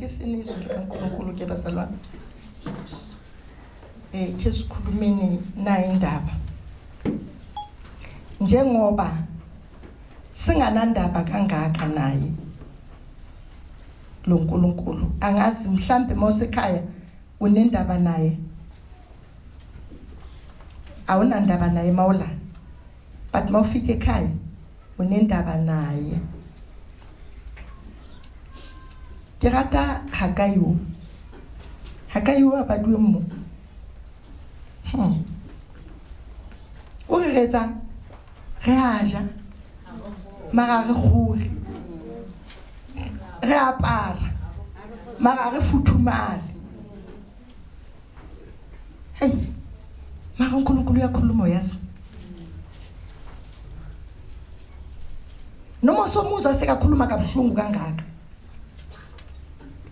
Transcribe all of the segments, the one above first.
Kesinizwe likaNkulunkulu ke bazalwane. Ke sikhulumeni nayo indaba. Njengoba singanandaba kangaka naye lo nkulunkulu, angazi mhlambe mosekhaya unendaba naye, awunandaba naye mawula, but mawufike ekhaya unendaba naye. Ke rata Hagayo abadwe mo. O re retsa re aja mara re khuri, re apara mara re futhumale. Hey, mara uNkulunkulu uyakhuluma yazi. Noma somuzwa sekakhuluma kabuhlungu kangaka,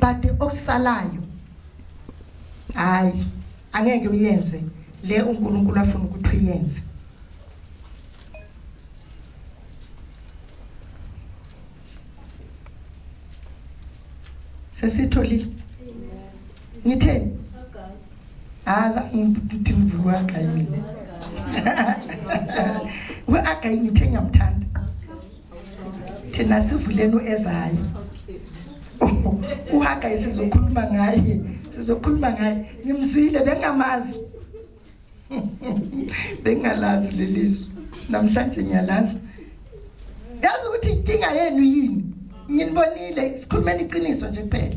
but okusalayo hayi angeke uyenze le uNkulunkulu afuna ukuthi uyenze. Sesitholi ngitheni aza ngithi mvuka kayini we aka ngithe ngiyamthanda thina sivuleno ezayo. Uhaga isizokhuluma ngaye ngimzwile bengamazi bengalazi leliso namhlanje ngiyalazi. Yazi ukuthi inkinga yenu yini? Nginibonile sikhulumeni iqiniso nje kuphela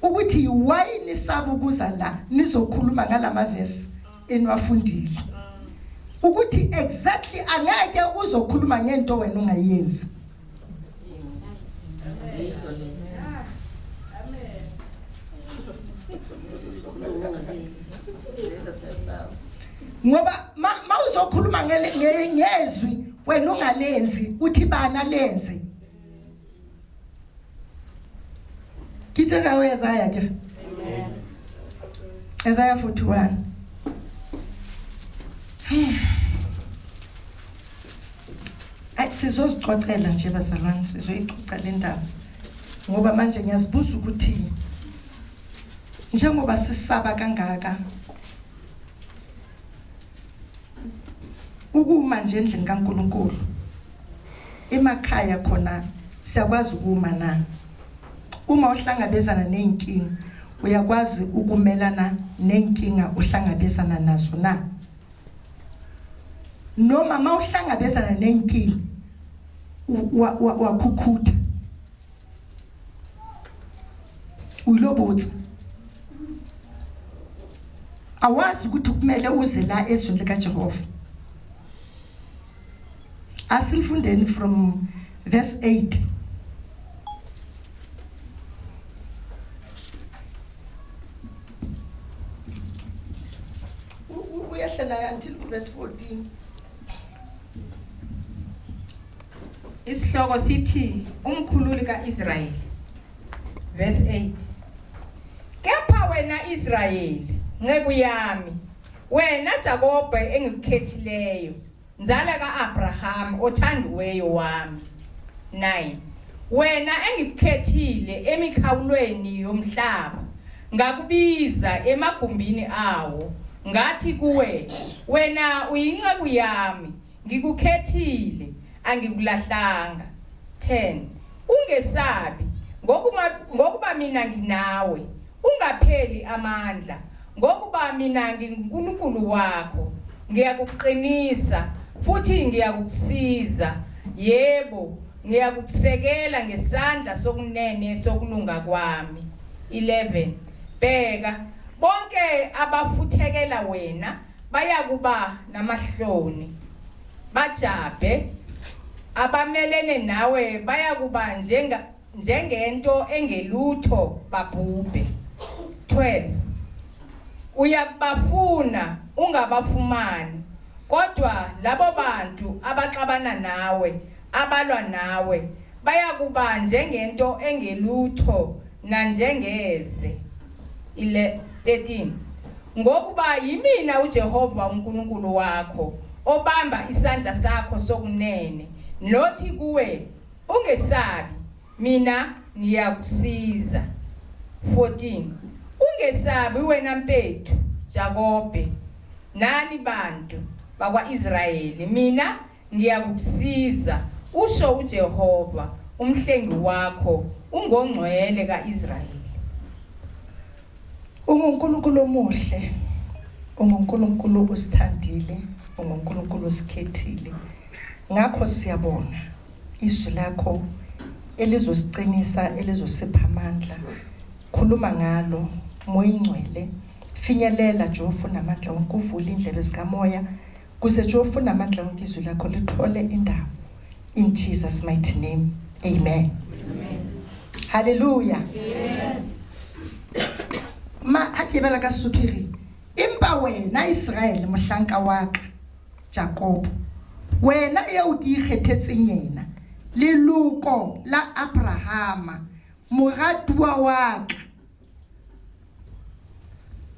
ukuthi why nisaba ukuza la nizokhuluma ngalamavesi enwafundile, ukuthi exactly angeke uzokhuluma ngento wena ungayenzi. Ngoba mawuzokhuluma ngezwi wena ungalenzi uthi bana lenze. Kitse gawe Isaiah ke. Amen. Isaiah 41. Sizozixoxela nje bazalwane, sizoyixoxela indaba. Ngoba manje ngiyazibuza ukuthi njengoba sisaba kangaka ukuma nje endlini kaNkulunkulu emakhaya khona siyakwazi ukuma na? Uma uhlangabezana nenkinga uyakwazi ukumelana nenkinga uhlangabezana nazo na? Noma mawuhlangabezana nenkinga wakhukhuta uyilobotsa, awazi ukuthi kumele uze la ezweni likaJehova. Asilifundeni from verse 8. Uyahlela until verse 14. Isihloko sithi umkhululi kaIsrayeli. Verse 8. Kepha wena Israyeli, nceku yami, wena Jakobe engikukhethileyo, nzala kaAbraham othandiweyo wami. 9. Wena engikukhethile emikhawulweni yomhlaba, ngakubiza emagumbini awo, ngathi kuwe, wena uyinceku yami, ngikukhethile, angikulahlanga. 10. Ungesabi, ngokuba mina nginawe, ungapheli amandla, ngokuba mina nginguNkulunkulu wakho, ngiyakuqinisa futhi ngiyakusiza. Yebo, ngiyakusekela ngesandla sokunene sokulunga kwami. 11. Bheka, bonke abafuthekela wena bayakuba namahloni, bajabe, abamelene nawe bayakuba njengento engelutho babhubhe. 12. Uyakubafuna ungabafumani, kodwa labo bantu abaxabana nawe, abalwa nawe, bayakuba njengento engelutho nanjengeze. 13. Ngokuba yimina uJehova uNkulunkulu wakho, obamba isandla sakho sokunene, nothi kuwe ungesabi, mina ngiyakusiza. 14 ungesabi wena mpethu Jakobe nani bantu bakwaIsrayeli mina ngiyakusiza usho uJehova umhlengi wakho ungongcwele kaIsrayeli. UNkulunkulu omuhle, uNkulunkulu usithandile, uNkulunkulu usikhethile. Ngakho siyabonga izwi lakho elizosiqinisa, elizosipha amandla. Khuluma ngalo moya ingcwele, finyelela Jehova namandla wonke, uvule indlebe zikamoya kuze Jehova namandla wonke izwi lakho lithole indawo. In Jesus mighty name. Amen. Amen. Hallelujah. Amen. Ma akebela ka Sotho impa wena Israel mohlanka waka Jacob wena eo ke ikgethetseng yena leloko la Abrahama moratuwa waka.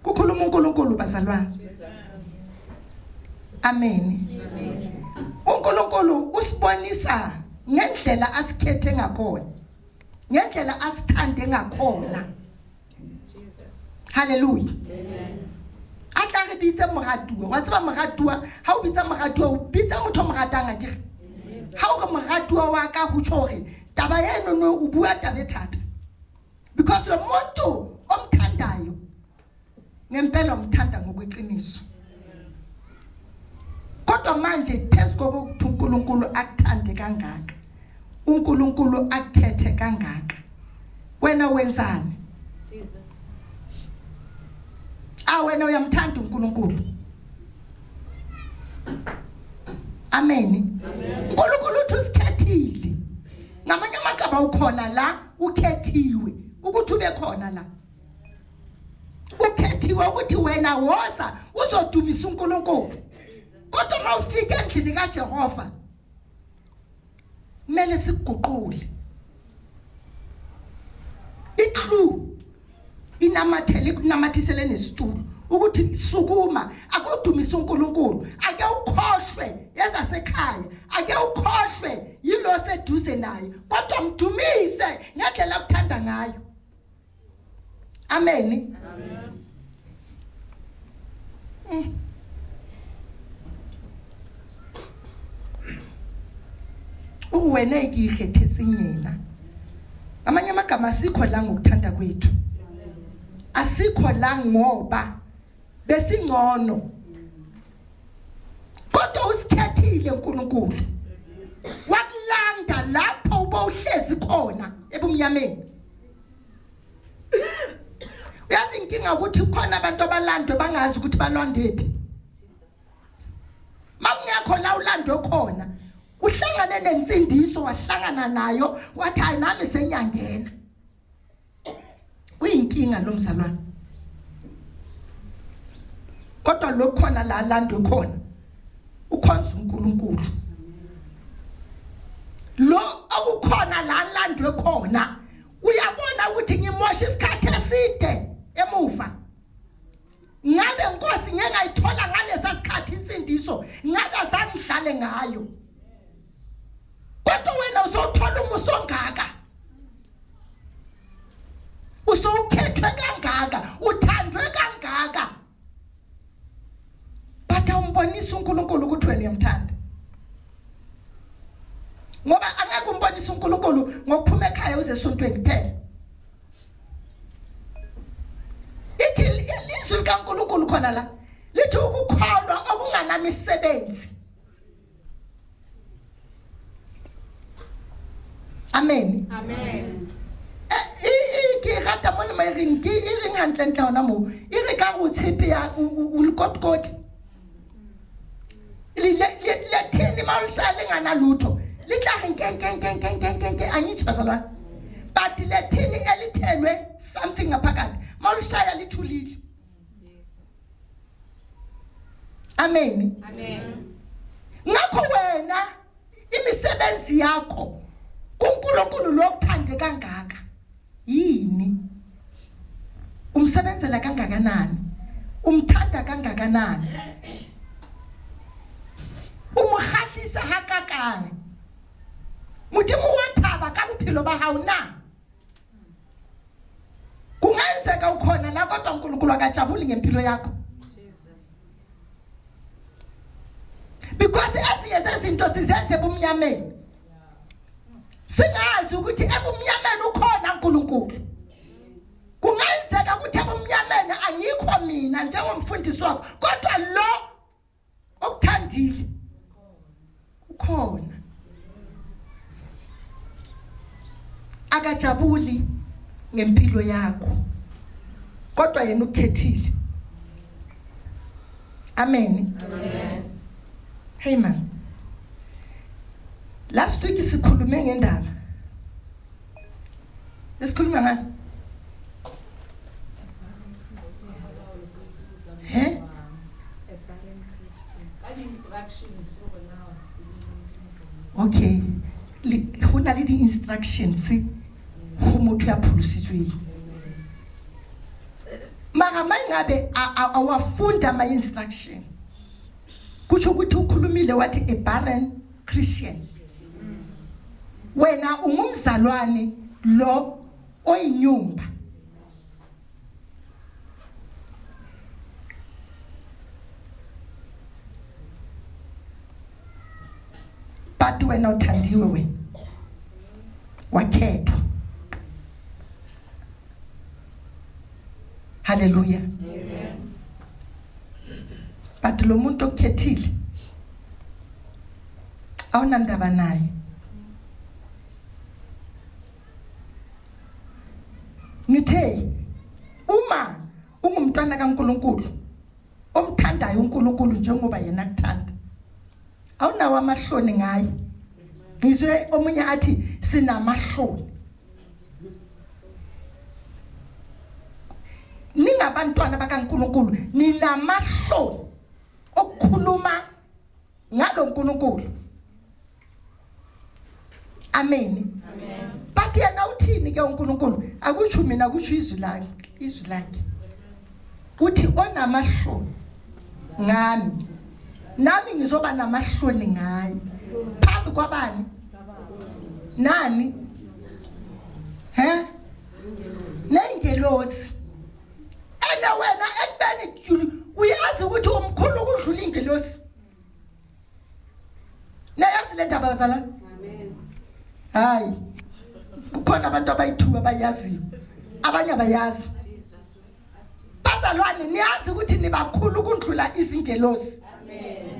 Kukhuluma uNkulunkulu bazalwane. Amen. uNkulunkulu usibonisa ngendlela asikhethe ngakhona, ngendlela asithande ngakhona. Hallelujah. Amen. Atla re bitse moratuwa. Wa tseba moratuwa, ha o bitsa moratuwa o bitsa motho moratang a kere. Ha o re moratuwa wa ka ho tshore taba yeno no o bua taba thata. Because lo muntu omthandayo ngempela umthanda ngokweqiniso. Kodwa manje phezulu kokuthi uNkulunkulu akuthande kangaka, uNkulunkulu akhethe kangaka, wena wenzani? Wena uyamthanda uNkulunkulu. Amen. uNkulunkulu uthi usikhethile. Ngamanye amagama ukhona la, ukhethiwe ukuthi ube khona la. Ukhethiwe ukuthi wena woza uzodumisa uNkulunkulu. Kodwa mawufika endlini kaJehova kumele sikuguqule. Iklu inamathele kunamathisele nesitulo ukuthi sukuma akudumisa uNkulunkulu, ake ukhohlwe yezasekhaya, ake ukhohlwe yilo seduze naye, kodwa mdumise ngendlela okuthanda ngayo. Amen. Amen. Uwena ikhethetseng yena. Amanye amagama asikho la ngokuthanda kwethu. Asikho la ngoba besingcono. Kodwa usikhethile uNkulunkulu. Wakulanda lapho ubowuhlezi khona ebumnyameni. Uyazi inkinga ukuthi khona abantu abalandwe bangazi ukuthi balondwe phi. Makungekho la ulandwe khona, uhlangane nensindiso wahlangana nayo wathi hayi nami senyangena. Kuyinkinga lo mzalwane. Kodwa lokhona la landwe khona ukhonza uNkulunkulu. Lo akukhona la landwe khona uyabona ukuthi ngimosha isikhathi eside emuva. Ngabe inkosi ngeke ngayithola ngalesa sikhathi insindiso, ngabe azangihlale ngayo. Kodwa wena uzothola umuso ongaka. Usokhethwe kangaka, uthandwe kangaka. Batha umbonisa uNkulunkulu ukuthi wena uyamthanda. Ngoba angeke umbonisa uNkulunkulu ngokuphuma ekhaya uze esontweni kuphela. Ithi ilizwi likaNkulunkulu khona la lithi ukukholwa okunganamisebenzi. Amen. Amen. Ke rata mo le maering ke ring hantle hona mo. Ire ka go tshepe ya o lekotokoti. Le thini mawushale ngana lutho. Litla nke anyithi bazalwane. But le thini elithelwe something ngaphakathi. Mawushaya lithulile. Amen. Amen. Ngakho wena imisebenzi yakho kuNkulunkulu lokuthande kangaka yini? Umsebenzela kangakanani? Umthanda kangakanani? Umkhahlisa hakakani? Modimo wa thaba ka bophelo ba hao na? Kungenza wena ukhona la kodwa uNkulunkulu akajabuli ngempilo yakho. Because ezinye zezinto sizenze ebumnyameni. Singazi ukuthi ebumnyameni ukhona uNkulunkulu. Kungenzeka ukuthi ebumnyameni angikho mina njengomfundisi wakho, kodwa lo okuthandile ukhona. Akajabuli ngempilo yakho, kodwa yena ukhethile. Amen. Amen. Hey man, last week sikhulume ngendaba. Lesikhuluma ngani? Okay, ho na le di instructions ho motho ya pholositsweng. Mara mangabe awafunda ama instruction. Kutsho ukuthi ukhulumile wathi a barren Christian. Wena ungumzalwane lo oyinyumba. But wena uthandiwe wena. Wakhethwa. Hallelujah. Amen. But lo muntu okhethile awunandaba naye. Ngithe uma ungumntwana kaNkulunkulu omthandayo uNkulunkulu njengoba yena akuthanda, awunawo amahloni ngaye. Ngizwe omunye athi sinamahloni. Ningabantwana bakaNkulunkulu ninamahloni okukhuluma ngalo uNkulunkulu. Amen. Amen. But yena uthini ke uNkulunkulu? Akutsho mina kutsho izwi lakhe. Uthi onamahloni ngami, nami ngizoba namahloni ngaye. Phambi kwabani? Nani? Nengelosi. Ena wena ekubeni uyazi ukuthi umkhulu ukudlula ingelosi. Nayazi le ndaba bazalwane? Amen. Hayi. Kukhona abantu abayithuka abayaziyo. Abanye abayazi. Bazalwane niyazi ukuthi nibakhulu ukudlula izingelosi. Amen.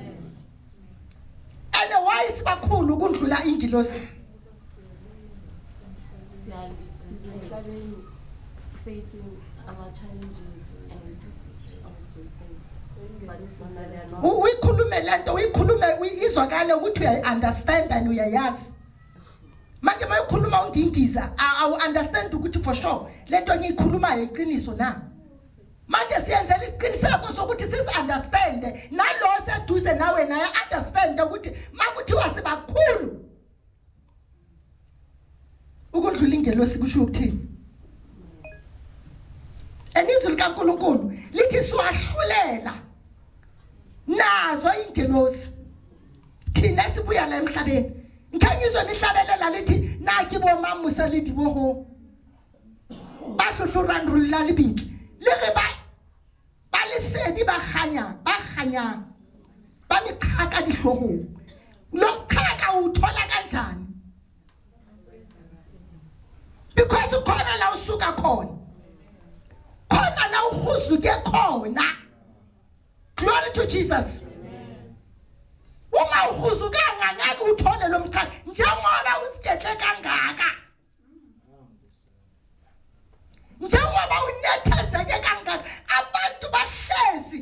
Ene why sibakhulu ukudlula ingelosi? Facing our challenges and all those things. But when they are not, Uyikhulume lento, uyikhulume izwakale ukuthi uyayiunderstand and uyayazi. Manje mayikhuluma undingiza, I understand ukuthi for sure lento engiyikhulumayo iqiniso na. Manje siyenzela isiqiniseko sokuthi sisi-understand nalo seduze nawe naye understand ukuthi makuthiwa sibakhulu ukudlula ingelosi kusho ukuthini. Enizwi likaNkulunkulu lithi siwahlulela nazo ingelosi thina sibuya la emhlabeni. Ngithangizwe nihlabelela lithi naki bomamusa lithi boho bahluhlurandrula libiki le ba lesedi ba ganya ba miqhaka dihlohong. Lo mqhaka o thola kanjani? Because ukhona la usuka khona, khona la uhuzuke khona. Glory to Jesus. Uma uhuzukanga ngeke uthole lo mqhaka njengoba usikedle kangaka. Njengoba unethezeke kangaka abantu bahlezi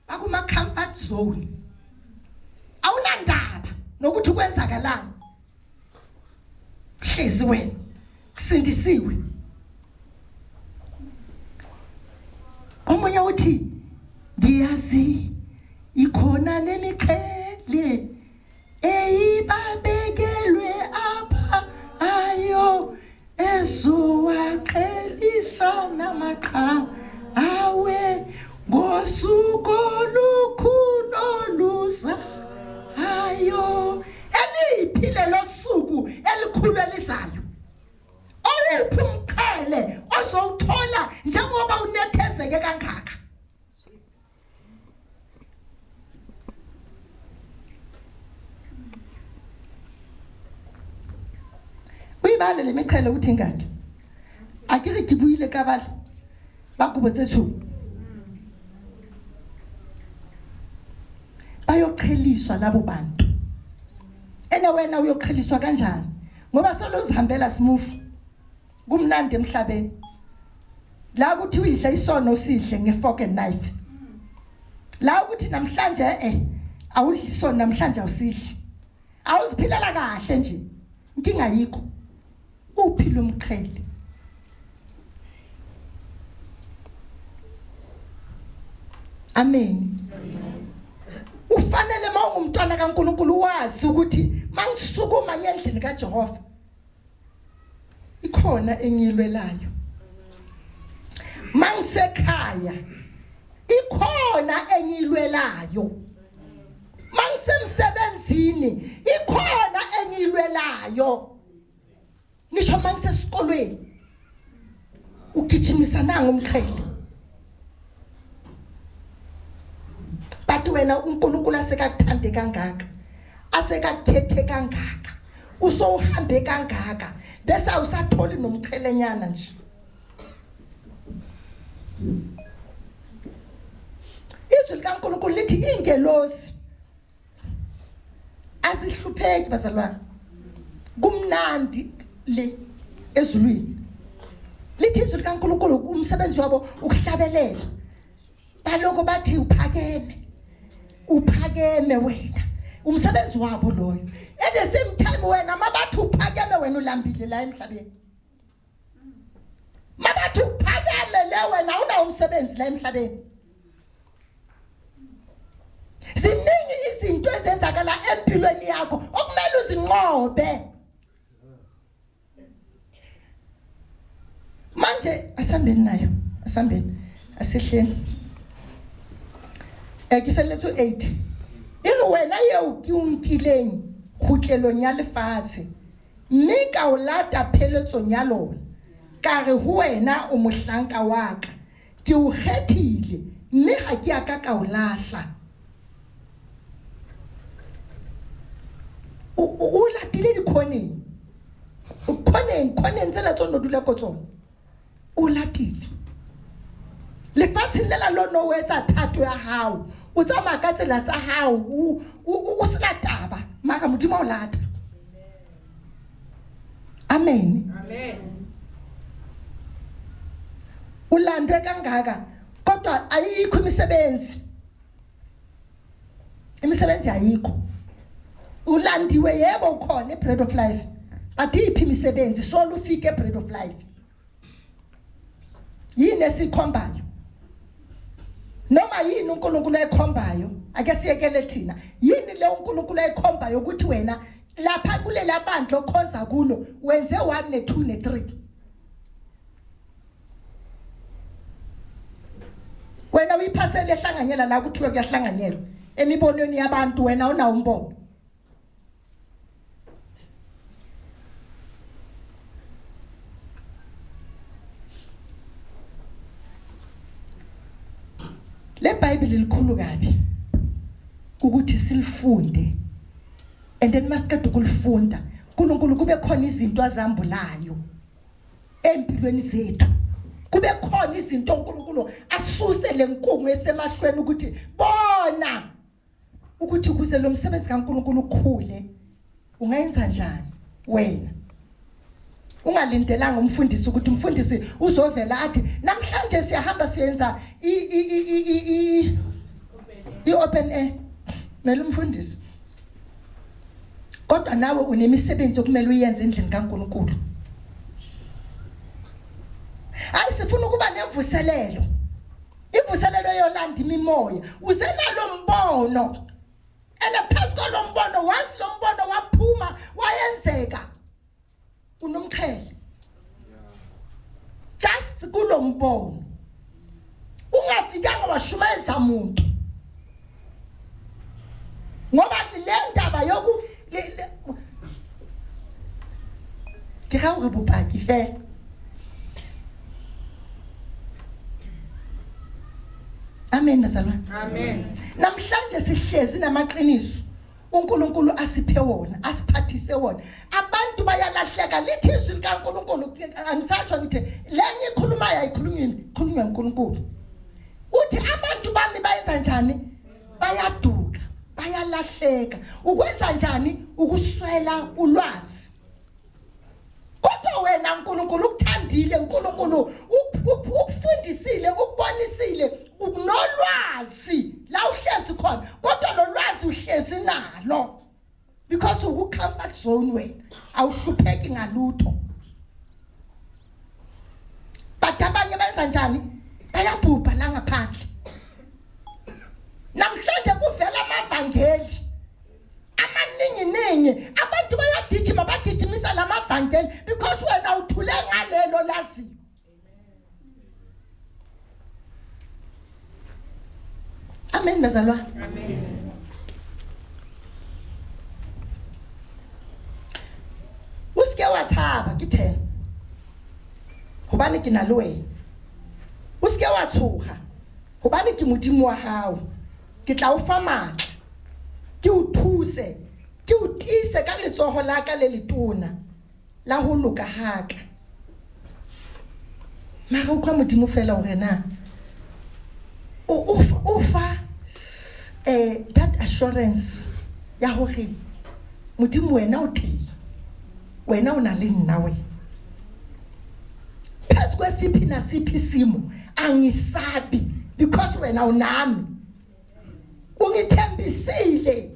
akuma comfort zone. Awunandaba nokuthi kwenzakalani. Hlezi wena kusindisiwe. Omunye uthi ngiyazi ikhona nemiqhele eyibabekelwe apha ayo ezowaqhelisa namaqha awe ngosuku olukhulu luza ayo. Eliphile losuku elikhulu elizayo. Owuphi umqhele bale le meqhele uthi ngaka a ke re ke buile ka bale ba go botse tsho bayoqheliswa labo bantu ene wena uyoqheliswa kanjani ngoba solo uzihambela smooth kumnandi emhlabeni la ukuthi uyidla isono sihle ngefork and knife la ukuthi namhlanje awudli isono namhlanje awusidli awuziphilela kahle nje inkinga yikho uphila umqhele amen ufanele mawungumntwana kaNkulunkulu wazi ukuthi mangisukuma ngendlini kaJehova ikhona enyilwelayo mangisekhaya ikhona enyilwelayo mangisemsebenzini ikhona enyilwelayo ngisho mangisesikolweni ugijimisa nanga umqhele bathi wena uNkulunkulu asekakuthande kangaka asekakhethe kangaka usowuhambe kangaka bese awusatholi nomqhelenyana nje izwi likaNkulunkulu lithi ingelosi asihlupheki bazalwane kumnandi le ezulwini lithi izwi likaNkulunkulu umsebenzi wabo ukuhlabelela baloko bathi uphakeme wena umsebenzi wabo loyo at the same time wena mabathi uphakeme wena ulambile la emhlabeni mabathi uphakeme le wena una umsebenzi la emhlabeni ziningi izinto ezenzakala empilweni yakho okumele uzinqobe manje asambeni nayo asambeni asihleni Ekifeletso 8 ere wena yeo ke unkileng khutlelong ya lefatshe mme ka o lata pheletsong ya lona ka re ho wena o mohlanka wa ka ke o kgethile mme ha ke aka ka o lahla o latile dikhoneng khoneng tsela tsona dula ko tsona o latile lefatshe lela lono o etsa thato ya hao o tsamaya ka tsela tsa hao o sena taba mara modimo o lata amen ulandwe kangaka kodwa ayikho imisebenzi ayikho ulandiwe yebo ukhona bread of life but iphi imisebenzi solo ufike bread of life yini esikhombayo noma yini uNkulunkulu ayikhombayo ake siyekele thina yini le uNkulunkulu ayikhombayo ukuthi wena lapha kulela bandla okhonza kulo wenze 1 ne2 ne3 wena uyiphasele ehlanganyela la kuthiwe kuyahlanganyelwa emibonweni yabantu wena unawo umbono le Bible likhulu kabi ukuthi silifunde and then masiqeda ukulifunda uNkulunkulu kube khona izinto azambulayo empilweni zethu kube khona izinto uNkulunkulu asuse lenkungu esemahlweni ukuthi bona ukuthi kuze lo msebenzi kaNkulunkulu ukhule ungayenza njani wena ungalindelanga umfundisi ukuthi umfundisi uzovela athi namhlanje siyahamba siyenza open air mele umfundisi kodwa nawe unemisebenzi okumele uyenze endlini kaNkulunkulu ayisifuna ukuba nemvuselelo imvuselelo yolanda imimoya uze nalo mbono phezu lo mbono once lo mbono waphuma wayenzeka unomqhele just kulo mbono ungafikanga washumayeza umuntu ngoba le ndaba yoku ke ga o bopaki fela amen bazalwane Amen. namhlanje sihlezi namaqiniso uNkulunkulu asiphe wona asiphathise wona abantu bayalahleka lithi izwi likaNkulunkulu angisatsho ngithi lenye ikhulumayo ayikhulunywa uNkulunkulu uthi abantu bami bayenza njani bayaduka bayalahleka ukwenza njani ukuswela ulwazi kodwa wena uNkulunkulu ukuthandile uNkulunkulu ukufundisile ukubonisile ukunolwazi la uhlezi khona kodwa lo lwazi uhlezi nalo because uku-comfort zone wena awuhlupheki ngalutho but abanye benza njani bayabhubha la ngaphandle namhlanje kuvela amavangeli amaningi abantu bayagijima bagijimisa lamavangeli because wena uthule ngalelo lazi amen bazalwa amen usike wathaba kithena hobane ke na le wena usike watsoga hobane ke modimo wa hao ke tla o fa matla ke o thuse ke o tise ka letsogo la ka le letona la ho loka haka mara o kwa modimo fela o rena o fa that assurance ya hore modimo wena o teng wena o na le nna we phezu kwesiphi nasiphi isimo angisabi because wena unami ungithembisile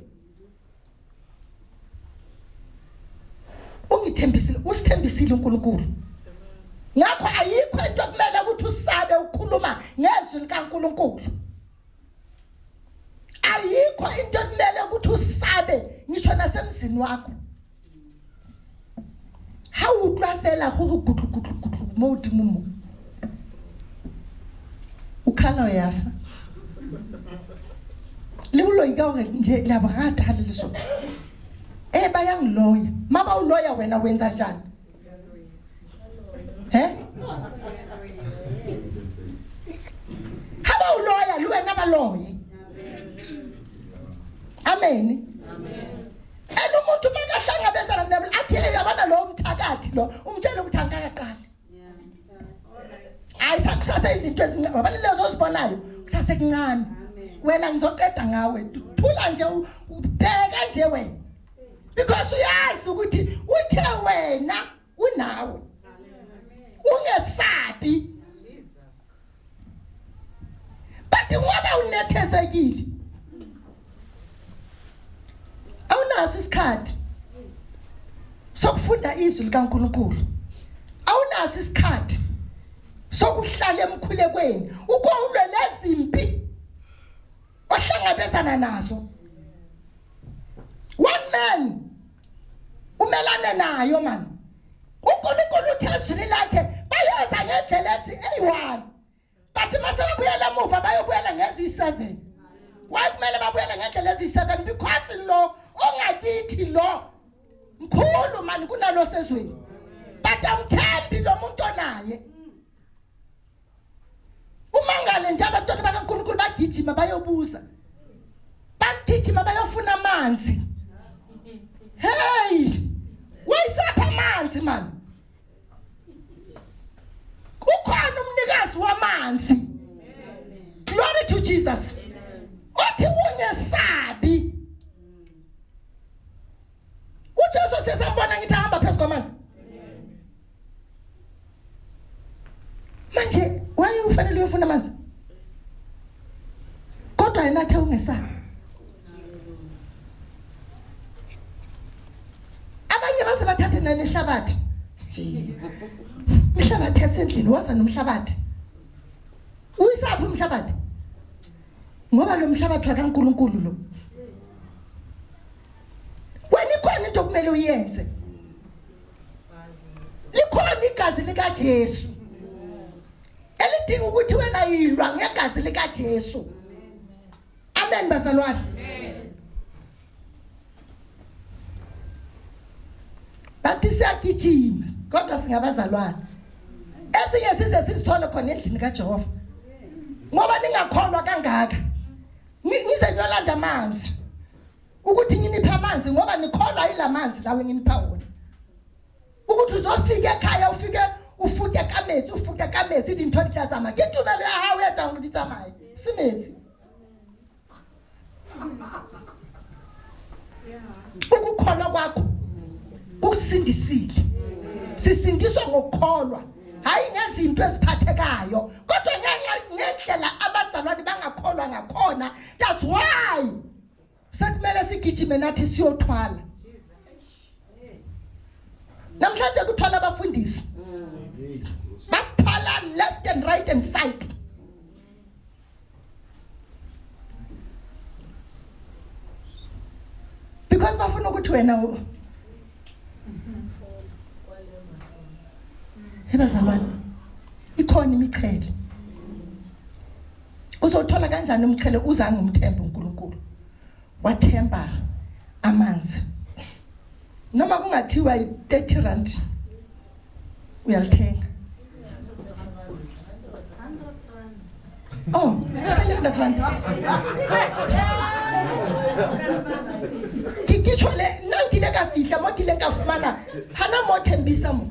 usithembisile uNkulunkulu ngakho ayikho into kumele ukuthi usabe ukukhuluma ngezwi likaNkulunkulu ayikho into kumele ukuthi usabe ngisho nasemzini wakho how utlwa fela go gutlu mo dimumo ukhala yafa le boloi ka gore nje la bagata ha le leso bayang lawyer maba u lawyer wena wenza njani haba u lawyer lu wena ba lawyer amen umuntu makahlangabezana nabo athi yabana lo umthakathi lo umtshela ukuthi angakaqala ayisakusasa izinto ezincane wabona lezo ozibonayo kusase kuncane wena ngizoqeda ngawe thula nje ubheka nje wena because uyazi ukuthi uthe wena unawe ungesabi but ngoba unethezekile awunaso isikhathi sokufunda izwi likaNkulunkulu awunaso isikhathi sokuhlala emkhulekweni ukulwe lezimpi ohlangabezana nazo one man umelana nayo man uNkulunkulu uthezwini lakhe bayoza ngendlela ezi-A1 but mase babuyela emuva bayobuyela ngezi-7 why kumele babuyela ngendlela ezi-7 because lo ongakithi lo mkhulu man kunalo sezweni but amthembi lo muntu onaye umangale nje abantwana bakaNkulunkulu bagijima bayobuza bagijima bayofuna amanzi hey wayisapha amanzi man ukhona umnikazi wamanzi glory to Jesus othi ungesabi uJesu sesambona ngithi hamba phezu kwamanzi manje waye ufanele uyofuna amanzi kodwa yena athi ungesabi abanye base bathathe nehlabathi ihlabathi esendlini waza nomhlabathi uyisaphi umhlabathi ngoba lo mhlabathi wakaNkulunkulu lo wena ikhona into kumele uyenze likhona igazi likaJesu elidinga ukuthi wena yilwa ngegazi likaJesu amen bazalwane bathi siyagijima kodwa singabazalwane esinye size sizithole khona endlini kaJehova ngoba ningakholwa kangaka ngize ngiyolanda amanzi ukuthi nginipha amanzi ngoba nikholwa yilamanzi lawe nginipha wona ukuthi uzofika ekhaya ufute ka metsi dintho di tla tsamaya ke tumelo ya hao ya tsang di tsamaye se metsi ukukholwa kwakho kusindisile sisindiswa ngokukholwa hayi ngezinto eziphathekayo kodwa ngendlela abazalwane bangakholwa ngakhona. That's why sekumele sigijime nathi siyothwala namhlanje kuthwala abafundisi bathwala left and right and side because bafuna ukuthi wena hebazalwane ikhona imichele uzothola kanjani umchele uzange umthembe uNkulunkulu wathemba amanzi noma kungathiwa 30 rand uyalithenga oh select the rand kikitshole nangile ka fihla mo kile ka fumana hana mo thembisa mo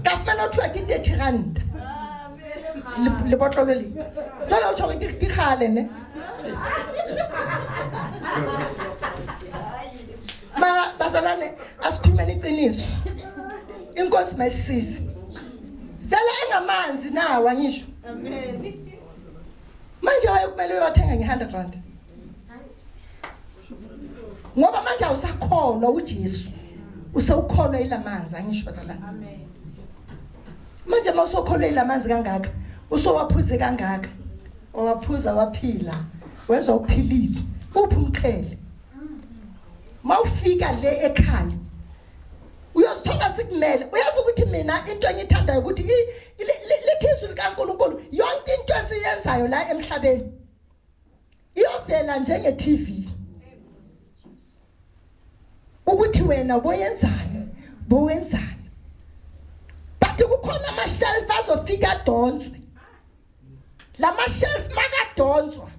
ka fumana thwa ke 30 rand le botlolo le jalo o tshore ke khale ne ma bazalwane asikhulumeni iqiniso inkosi mayisise zala engamanzi nawa ngisho amen manje wayekumele uyothenga nge100 rand ngoba manje awusakholwa uJesu usawukholwa ilamanzi angisho bazalwane amen manje mawusokholwa ilamanzi kangaka usowaphuze kangaka owaphuza waphila wezwa ukuphilile uphi umqhele mawufika le ekhaya uyozithola sikumele uyazi ukuthi mina into engithandayo ukuthi lithizwe likaNkulunkulu yonke into esiyenzayo la emhlabeni iyovela njenge TV ukuthi wena boyenzani but kukhona ama shelf azofika donswe lama shelf makadonswa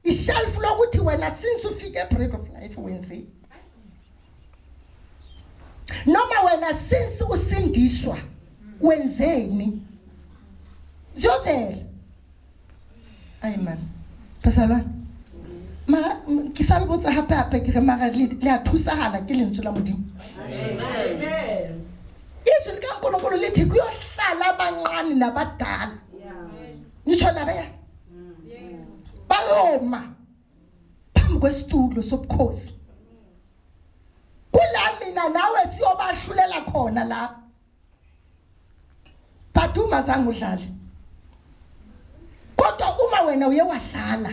ishelf lokuthi wena since ufike bread of life wenze noma wena since usindiswa wenzeni ziyovela amen bazalwane ma kisalibotsa hape ke re mara le a thusahala ke lentswe la modimo amen izwi likaNkulunkulu lithi kuyohlala abanqani nabadala ngisho laba ya bayoma phambi kwesitulo sobukhosi kula mina nawe siyobahlulela khona la baduma zangu udlala kodwa uma wena uye wadlala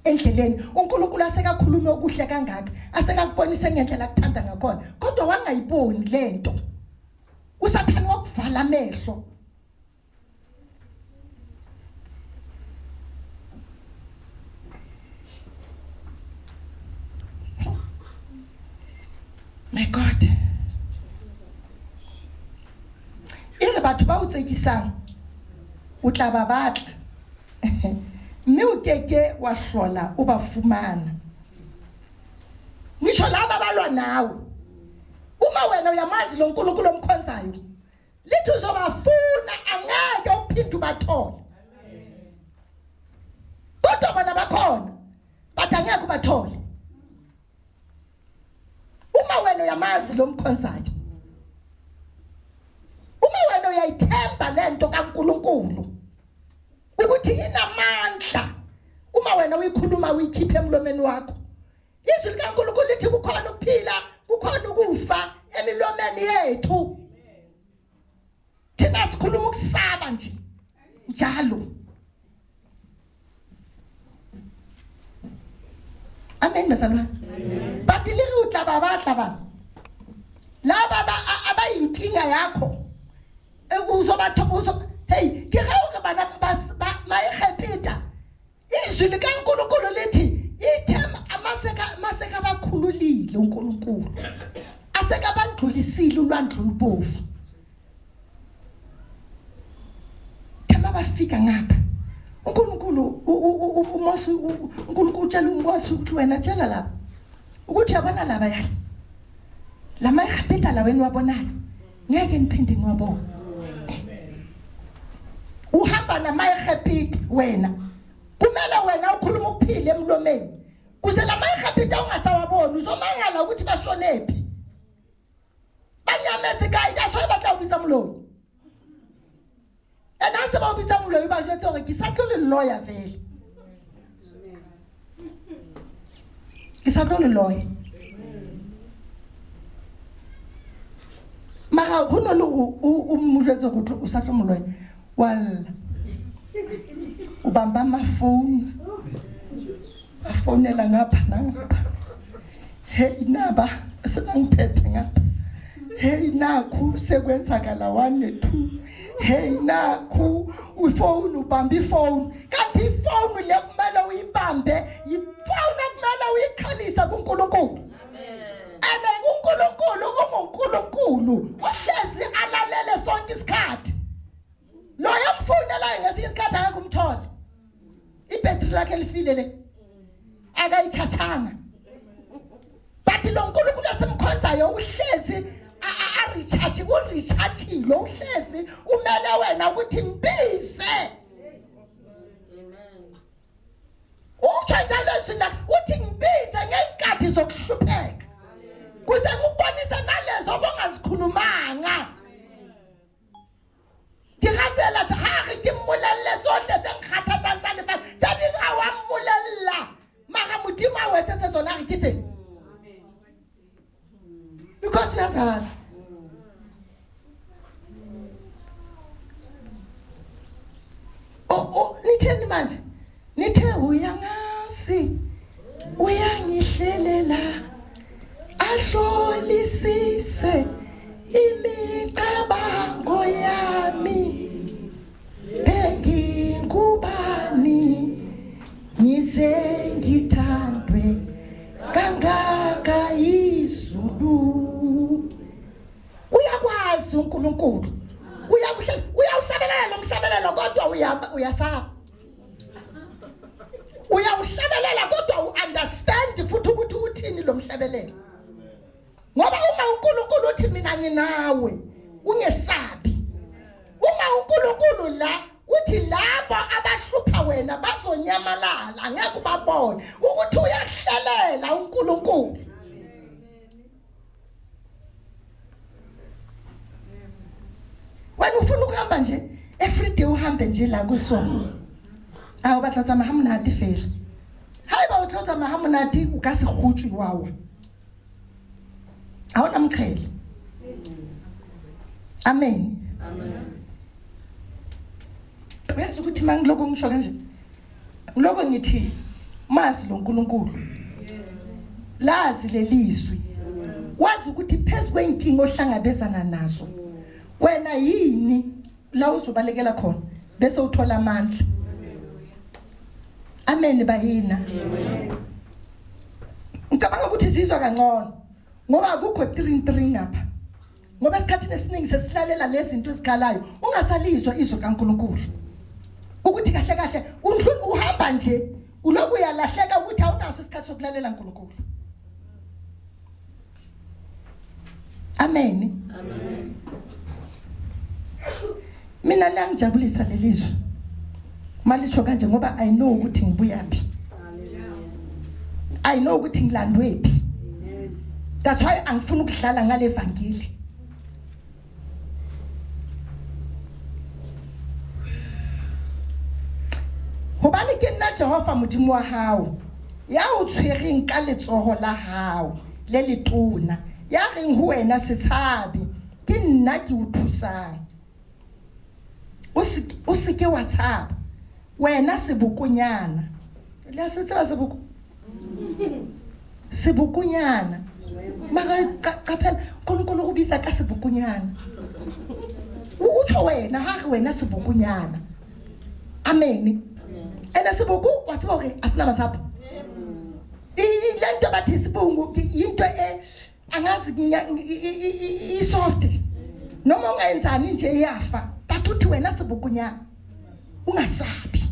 endleleni uNkulunkulu asekakhuluma okuhle kangaka asekakubonisa ngendlela akuthanda ngakhona kodwa wangayiboni lento usathani wokuvala amehlo my God ere batho ba utsekisang o tla ba batla mme o keke wa hlola o ba fumana ngisho laba balwa nawe uma wena uyamazi lo nkulunkulu omkhonzayo lithi uzobafuna angeke uphinde ubathole kodwa bona bakhona bathi angeke ubathole uma wena uyamazi lo mkhonzayo uma wena uyayithemba lento kaNkulunkulu ukuthi inamandla uma wena uyikhuluma uyikhiphe emlomeni wakho izwi likaNkulunkulu lithi kukhona ukuphila kukhona ukufa emilomeni yethu thina sikhuluma ukusaba nje njalo amen bazalwane but liri utla babatla bana laba abayinkinga yakho uzobathokoza hey ke ga o ka bana ba ekhepita izwi likaNkulunkulu lithi ithem amaseka bakhululile uNkulunkulu aseka bandlulisile ulwandle olubovu thema bafika ngapha uNkulunkulu umosi uNkulunkulu utshela umosi ukuthi wena tshela lapha ukuthi yabona laba yala lama ekhepita la wena wabonayo ngeke niphinde niwabona. Uhamba namayirhapiti wena, kumele wena ukhuluma ukuphila emlomeni kuze lamayirhapiti ungasawaboni, uzomangala ukuthi bashonephi. Banyameza ekhaya that's batla ubisa umloyi. Enase ba ubisa umloyi ba jwetse hore ke sa tlo le lawyer vele. Ke sa tlo le lawyer. Mara go no le o mojetse go o sa tlo moloi walla o bamba mafone a fonela ngapha nangapha hey naba senangiphethe ngapha hey nakhu sekwenzakala 1 ne 2 hey nakhu ufone ubamba ifone kanti ifone le kumele uyibambe ifone kumele uyikhalisa kuNkulunkulu. Ene uNkulunkulu unguNkulunkulu uhlezi alalele sonke isikhathi. Lo yamfonela ngesinye isikhathi akekho umthole. Ibhetri lakhe lifile le. Akayichathanga. But lo uNkulunkulu esimkhonzayo uhlezi recharge lo uhlezi umele wena ukuthi mbise. Amen. Uchanjalo sina uthi ngibize ngenkathi zokuhlupheka. Kuze ngubonisa nalezo obongazikhulumanga. Diratsela tsa ha ke mmolelle tsohle tse nkgathatsang tsa lefatshe tsa dinga wa mmolella mara modimo a wetse tse tsona re ke se. Because we are us. Nitheni manje? Nithe uyangasi uyangihlelela ahlolisise imicabango yami ngingubani ngise ngithandwe kangaka izulu. Uyakwazi uNkulunkulu uyawuhlabelela lo mhlabelelo kodwa uyasaba. Uyawuhlabelela kodwa u-understand futhi ukuthi uthini lo mhlabelelo. Ngoba uma uNkulunkulu uthi mina nginawe ungesabi. Uma uNkulunkulu la uthi labo abahlupha wena bazonyamalala ngeke ubabone ukuthi uyahlelela uNkulunkulu. Wena ufuna ukuhamba nje everyday uhambe nje la kusona. Awu batlotsa mahamunati fela. Hayi ba utlotsa mahamunati o ka se khutshwe wawa. Awona mkhele. Amen. Amen. Uyazi ukuthi mangiloko ngisho kanje. Ngiloko ngithi mazi lo uNkulunkulu. Lazi lelizwi. Wazi ukuthi phezulu kwenkingo ohlangabezana nazo. Wena yini la uzobalekela khona bese uthola amandla. Amen bayina. Amen. Ngicabanga ukuthi sizwa kangcono ngoba akukho 3 ngapha. Ngoba esikhathini esiningi sesilalela lezi zinto ezikhalayo ungasalizwa izwi kaNkulunkulu. Ukuthi kahle kahle uhamba nje uloku uyalahleka ukuthi awunaso isikhathi sokulalela uNkulunkulu. Amen. Amen. Mina langijabulisa lelizwe. Malisho kanje ngoba I know ukuthi ngibuyaphi. I know ukuthi ngilandwephi. That's why angifuna ukudlala ngale evangeli. Hobane ke nna Jehova modimo wa hao ya o tshwereng ka letsoho la hao le letona ya reng ho wena setshabi ke nna ke o thusang. O se ke wa tshaba wena sebokonyana le se tsaba sebokonyana mara qaphela konkolo go bitsa ka sebokonyana o tsho wena ha re wena sebokonyana. Amen. Ena seboko wa tsaba hore asina masapo lento bathi sibungu into angazi I soft noma ungayenzani nje iyafa but uthi wena sebokonyana ungasabi.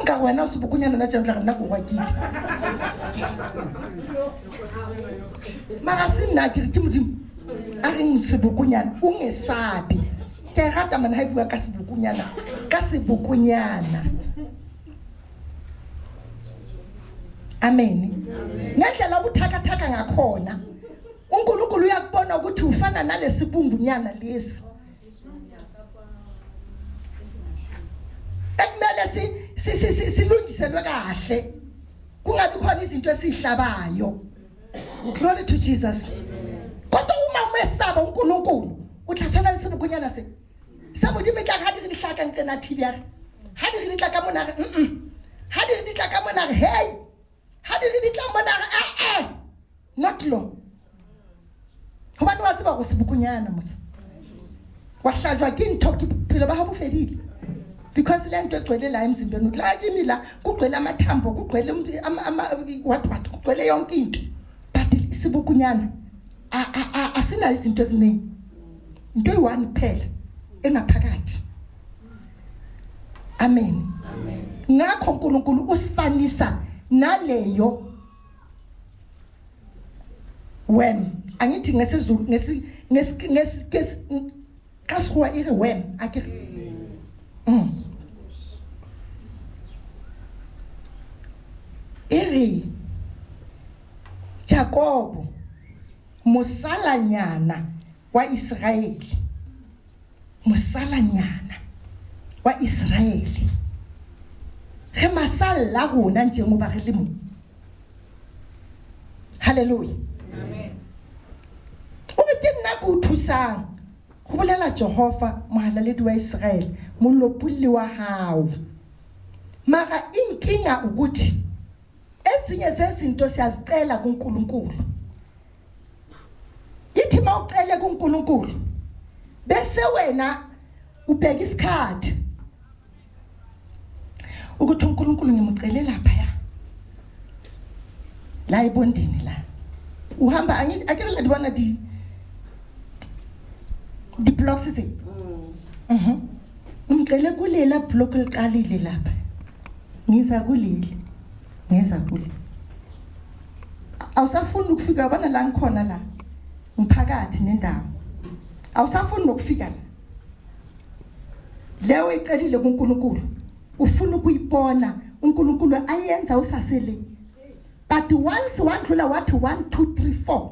Nka wena o sebukunyana na tšentla nna go gwakile mara se nna ke re ke modimo a reng sebukunyana o ngesabe ke rata mana ha bua ka sebukunyana amen ngendlela obuthakathaka ngakhona uNkulunkulu uyakubona ukuthi ufana nalesibumbunyana lesi ekumele silungiselwe kahle kungabi khona izinto esihlabayo. Glory to Jesus. Kodwa uma umesaba uNkulunkulu utlatshwana le sebukunyana se modimo tla ga di hlaka nqena thibya ha di tla ka mona ha di tla ka mona hey ha di tla mona not law hobane wa tseba go sebukunyana mos wa hlajwa ke ntho ke phelo ba ha bofedile because le nto egcwele la emzimbeni la kimila kugcwele amathambo kugcwele what kugcwele yonke into but isibukunyana asina izinto eziningi into eyi-1 kuphela engaphakathi. Amen. Ngakho uNkulunkulu usifanisa naleyo when angithi ngesizulu kasihwa ire when akere iri Jacob musalanyana wa Israeli ge masalla gona njengoba re le mo. Hallelujah. Amen. O be ke nna go thusang go bolela Jehova mohalaledi wa Israel molopulli wa hao mara inkinga ukuthi esinye sezinto siyazicela kuNkulunkulu yithi mawucele kuNkulunkulu bese wena ubheka isikhathi ukuthi uNkulunkulu ngimcele lapha la ibondini la uhamba akere la dibona di blocks tse umcele kulela block liqalile lapha ngiza kuleli awusafuni ukufika bana la ngikhona la umphakathi nendawo awusafuni ukufika la leyo iqalile kuNkulunkulu ufuna ukuyibona uNkulunkulu ayenza usasele but once wandlula wathi 1 2 3 4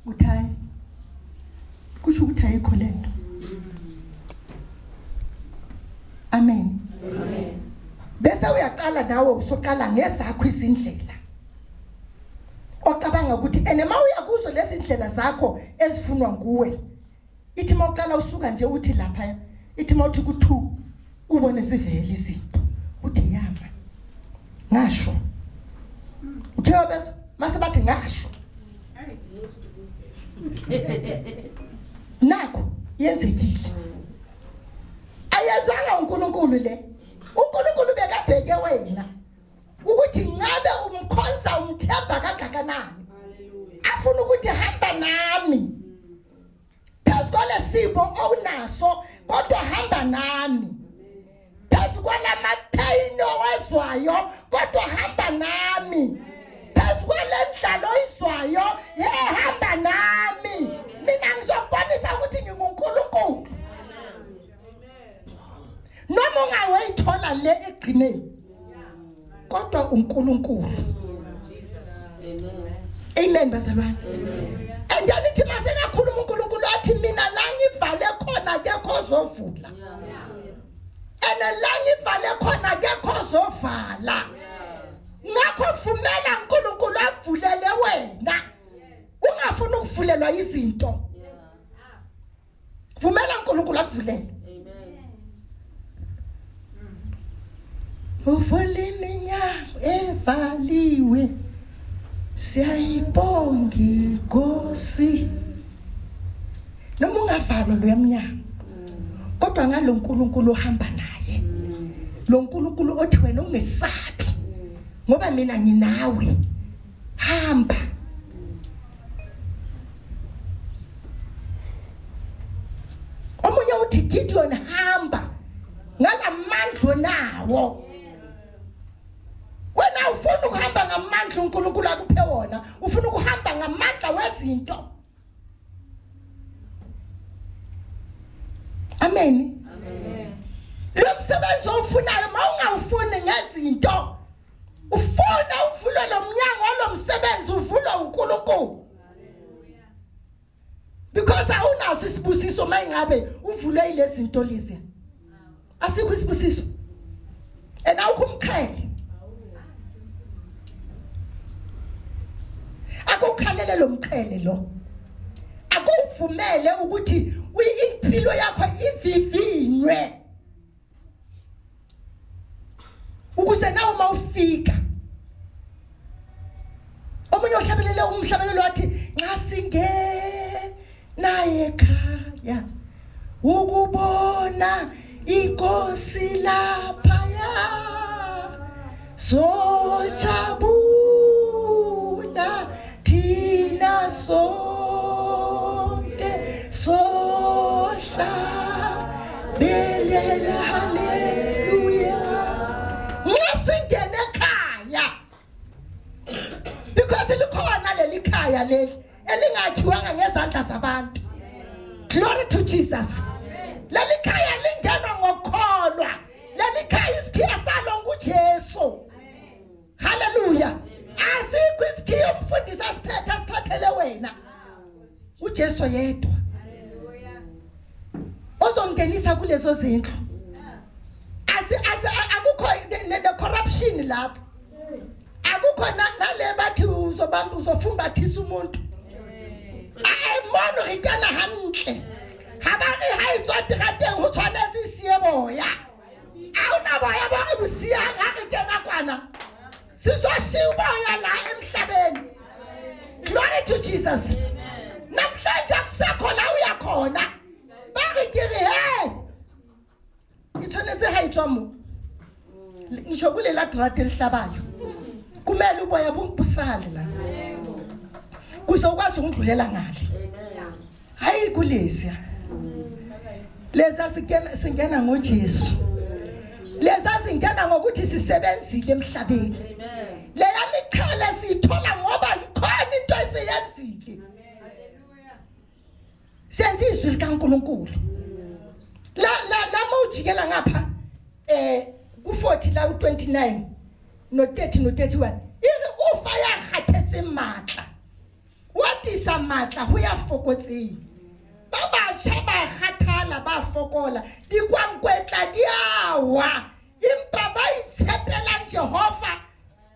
uthayi kusho ukuthi ayikho lento. Amen. Bese uyaqala nawe usoqala ngezakho izindlela ocabanga ukuthi enema uyakuzo lezi ndlela zakho ezifunwa nguwe ithi mawuqala usuka nje uthi lapha ithi mawuthi ku2 ubone sivele izinto uthi yama ngasho uthe bese mase bathi ngasho nakho yenzekile ayazanga uNkulunkulu le uNkulunkulu bekabheke wena ukuthi ngabe umkhonza umthemba kangakanani afuna ukuthi hamba nami phezu kwalesimo owunaso kodwa hamba nami phezu kwalamaphayini owezwayo kodwa hamba nami phezu kwalendlalo oyizwayo hamba nami mina ngizokubonisa ukuthi nginguNkulunkulu noma ungawayithola le egcineni kodwa uNkulunkulu. Amen bazalwane. And anithi mase kakhuluma uNkulunkulu athi mina la ngivale khona akekho ozovula ene la ngivale khona akekho ozovala ngakho vumela uNkulunkulu avulele wena ungafuni ukuvulelwa izinto vumela uNkulunkulu avulele. Uvule iminyango evaliwe siyayibonga Nkosi noma ungavalwa lo yamnyango kodwa ngalo uNkulunkulu ohamba naye lo uNkulunkulu othi wena ungesabi ngoba mina nginawe hamba. Omunye uthi Gideon hamba ngalamandla nawo ukuhamba ngamandla uNkulunkulu akuphe wona, ufuna ukuhamba ngamandla wezinto. Amen. Lo msebenzi ofunayo mawungawufuni ngezinto, ufuna uvule lo mnyango lo msebenzi uvulwa uNkulunkulu. Because awunaso isibusiso mayingabe uvule lezi zinto lezi. Asikho isibusiso. Awukho umkhele. Akukhalele lo mkhele lo. Akuvumele ukuthi impilo yakho ivivinywe. Ukuze nawe mawufika omunye ohlabelele umhlabelelo wathi ngasinge naye ekhaya ukubona inkosi lapha ya sojabula thina sonke sohlabelela haleluya ngasingene ekhaya because likhona leli khaya leli elingakhiwanga ngezandla zabantu. Glory to Jesus. Leli khaya lingena ngokholwa. Leli khaya isikhiya salo nguJesu. Hallelujah. Asikho isikhiya umfundisi asiphathele wena. uJesu yedwa. Ozongenisa kulezo zindlu. Akukho ne corruption lapho. Akukho nale bathi uzobamba uzofumbathisa umuntu. Mono re kana hantle. Ha ba re ha itswa terateng ho tshwanetse sie boya. A ona boya ba re busia ha re kena kwana. Sizwa shiboya la emhlabeni. Glory to Jesus. Namhlanje akusekho la uyakhona. Ba re ke re he. Itshwanetse ha itswa mo. Ngisho kule la trate lihlabayo. Kumele uboya bungibusale la. Kuzokwazi ukudlulela ngale. Hayi kulezi. Leza singena ngoJesu. Leza singena ngokuthi sisebenzile emhlabeni. Le yamikhale sithola ngoba ikhona into esiyenzile. Senze izwi likaNkulunkulu. La mawujikela ngapha ku40 la u29 no30 no31 iri ufa ya khathetse matla. What is a matla ho ya fokotseng? Ba batjha ba kgathala ba fokola di kwankwetla di awa impa ba itshepela Jehova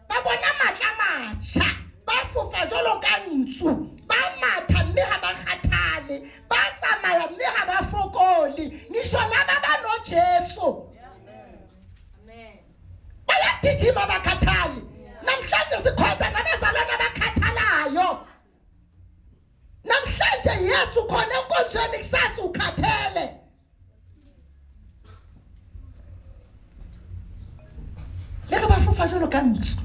ba bona matla matjha ba fofa jolo ka ntsu ba matha mme ha ba kgathale ba tsamaya mme ha ba fokoli ngisho laba ba no Jesu. Bayagijima bakhathali namhlanje sikhonza nabazalwana bakhathalayo. Namhlanje Yesu khona enkonzweni kusasa ukhathele. Leka bafufa jolo kantsu.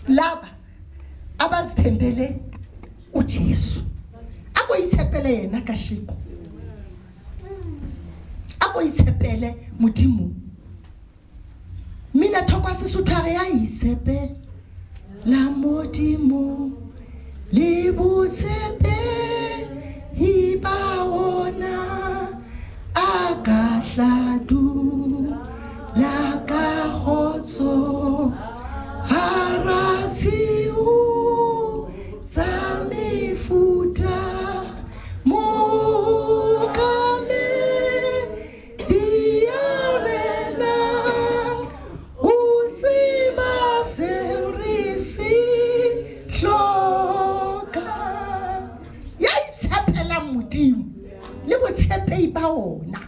Laba abazithembele uJesu. Akoyitsepele yena kashiko. Akoyitsepele Modimo. Mina thokwa Sesotho ya isepe la Modimo le bosepe ibaona akahladu la kagotso harasiu sa mefuta mokame diarena utsiba serisi le botshepehi ba ona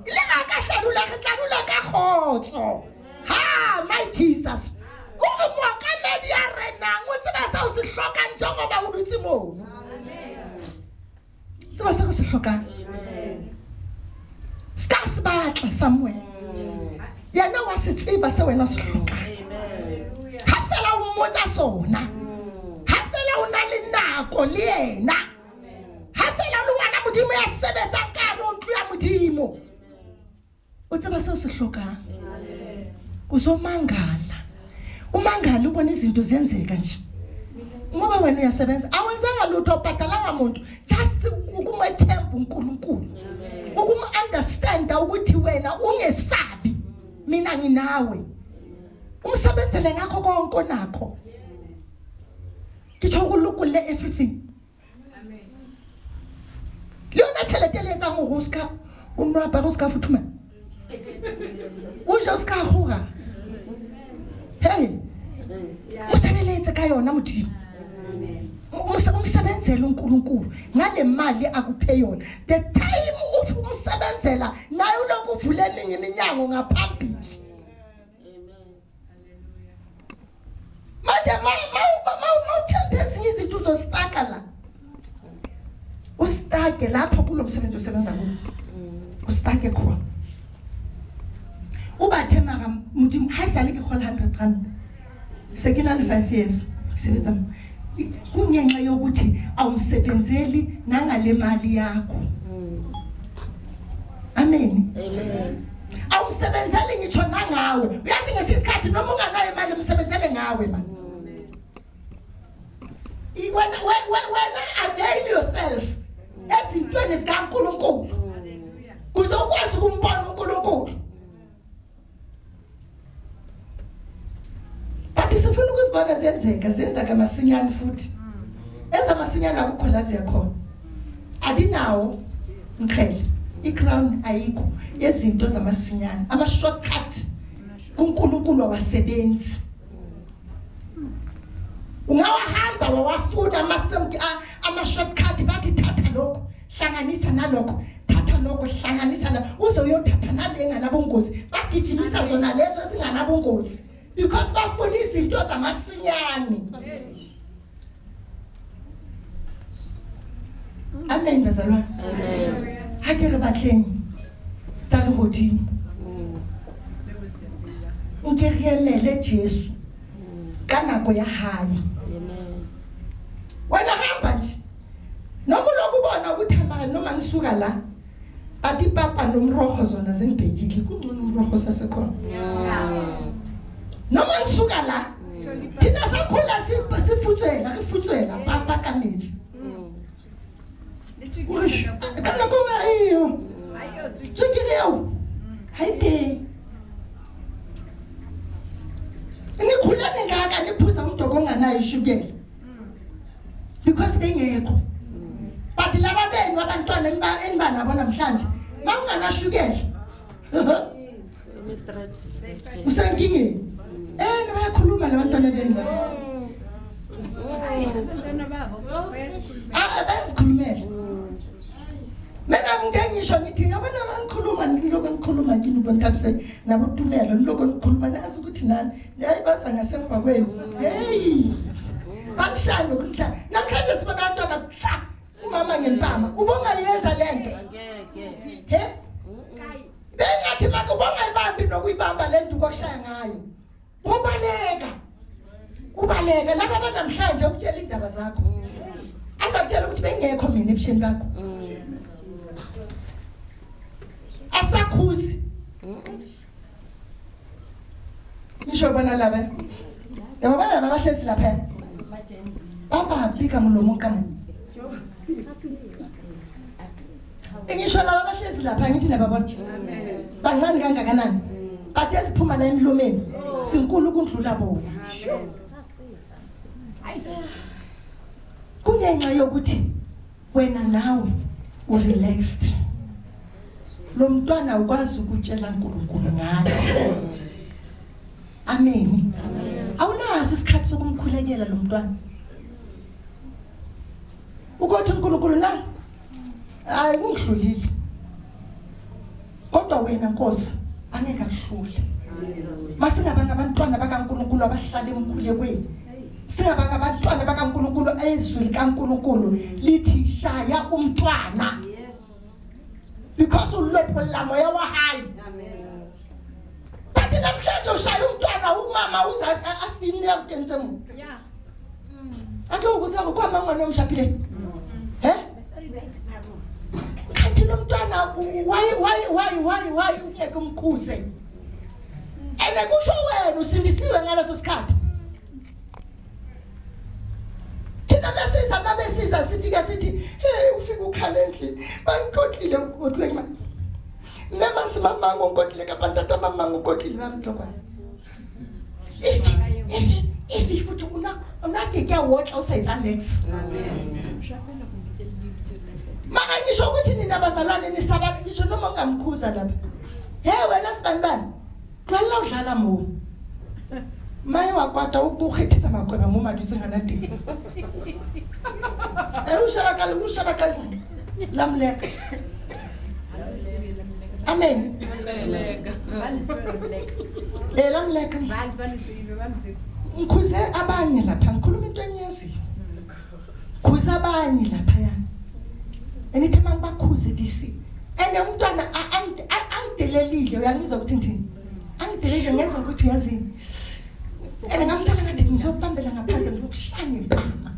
le ga ka hlalula re tlalula ka khotso. Ha my Jesus o re moakamedi ya renang o tseba sa o se hlokang njengoba o dutse mono. Tseba se re se hlokang ska se batla somewhere yena wa se tseba se wena se hlokang. Ha fela o mmotsa sona, ha fela o na le nako le yena, ha fela le wana Modimo ya sebetsa ka ro ntlo ya Modimo. O tseba se se hlokang. Uzomangala Umangala ubona izinto ziyenzeka nje. Ngoba wena uyasebenza awenzanga lutho obhadalanga umuntu just ukumethemba uNkulunkulu. Ukum-understand ukuthi wena ungesabi mina nginawe. Umsebenzele ngakho konke onakho. Ngitsho ukulukule everything. Amen. Leona tšhelete le etsa go ska unwapa go ska futhuma. O ja ska goga. Hey. Usebeletse ka yona modimo. Umsebenzela uNkulunkulu ngale mali akuphe yona. The time umsebenzela nayo lokuvula eminye iminyango ngaphambili. Manje mawuthembe ezinye izinto uzostaka la. Ustake lapha kulo msebenzi osebenza kuwo. Ustake khona. Ubathe mara modimo ha sale ke khola 100 rand. Sekina le 5 years. Sisetsa kunyenxa yokuthi awumsebenzeli nangale mali yakho. Amen. Amen. Awumsebenzeli ngitsho nangawe. Uyazi ngesikhathi noma unganayo imali umsebenzele ngawe man. When avail yourself ezintweni zikaNkulunkulu. Kuzokwazi ukumbona uNkulunkulu. Bathi sifuna ukuzibona zenzeka masinyane futhi. Ezamasinyane akukho la ziyakhona. Adinawo mkhele. I-crown ayikho yezinto zamasinyane. Ama shortcut kuNkulunkulu awasebenzi. Ungawahamba wawafuna ama shortcut bathi thatha lokho hlanganisa nalokho thatha lokho hlanganisa na uze uyothatha nalenga nabongozi bagijimisa zona lezo esinganabongozi because bafuna izinto zamasinyane. Amen bazalwane. Amen. Hake re batleng tsa le hodimo. Nke re emele Jesu ka nako ya hae. Wena hamba nje noma lokubona ukuthi amara noma ngisuka la bathi papa nomrogo zona zingibhekile kungcono umrogo sasekhona. Noma ngisuka la thina sakhula sifutswela papa kametsi. Kana koma iyo tsukireo haite nikhulane ngaka niphuza umdoko onganayo ishukela because bengekho but laba benu abantwana eniba nabo namhlanje banganashukela usenkingeni bayakhuluma labantwana benu bayasikhulumela. Mina ngingisho ngithi yabona ngikhuluma kini bontabise nabotumelo niloko ngikhuluma nazi ukuthi nani yayibaza ngasemva kwenu. Hey bamshana ukunjani namhlanje sibona abantwana umama ngempama ubonga yenza lento he bengathi maka ubonga ibambi nokuyibamba lento kokushaya ngayo ubaleka laba banamhlanje ukutshela indaba zakho asakutshela ukuthi bengekho mina ebusheni bakho asakhuzi ngisho bona laba yabona laba bahlezi lapha baba bika mlomo kamu ngisho laba bahlezi lapha ngithi nababona bancane kangakanani bathe siphuma la emlomeni sinkulu kundlula bona kunyenxa yokuthi wena nawe urelaxed lo mntwana ukwazi ukutshela uNkulunkulu ngayo. Amen. Awunaso isikhathi sokumkhulekela lo mntwana ukuthi uNkulunkulu na hayi ungihlulile kodwa wena Nkosi angeke akuhlule. Masingabanga abantwana bakaNkulunkulu abahlala emkhulekweni singabanga abantwana bakaNkulunkulu ezwi kaNkulunkulu lithi shaya umntwana because ulophola moya wa hayi. Bathi namhlanje ushaya umntwana umama uza afine ukenze mu ake ukuza kwama ngwana omshaphile kanti lo mntwana why ungeke umkhuze ene kusho wena usindisiwe ngaleso sikhathi. Thina besiza babesiza sifika sithi hey ufika ukhala endlini bangikotlile ukotlwe mama. Mama simama ngokotlile kapantata mama ngokotlile ngamhlokwana. If futhi unake kya wotla usayitsa next. Maka ngisho ukuthi nina bazalwane nisabani ngisho noma ngamkhuza lapha. Hey wena sibanibani? Kwala udlala mo. Maye wakwata ukukhethisa magweba mo madusi ngana ding. Ushaka lamleka. Amen. Lamleka. Ngikhuze abanye lapha ngikhuluma into enyaziyo. Khuza abanye lapha yana. Enithi mangibakhuze disi. Ene umntwana angidelelile uyangizwa ukuthi ngithini? Angidelelile ngezwe ukuthi uyazini. Ene ngamtshela ngathi ngizobambela ngaphansi ngokushaya impama.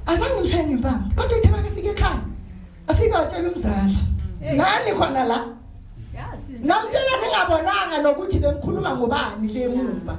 Azange ngishaya impama. Kodwa ithi makafika ekhaya. Afika watshela umzali. Nani khona la? Namtshela ningabonanga nokuthi bengikhuluma ngobani le emuva.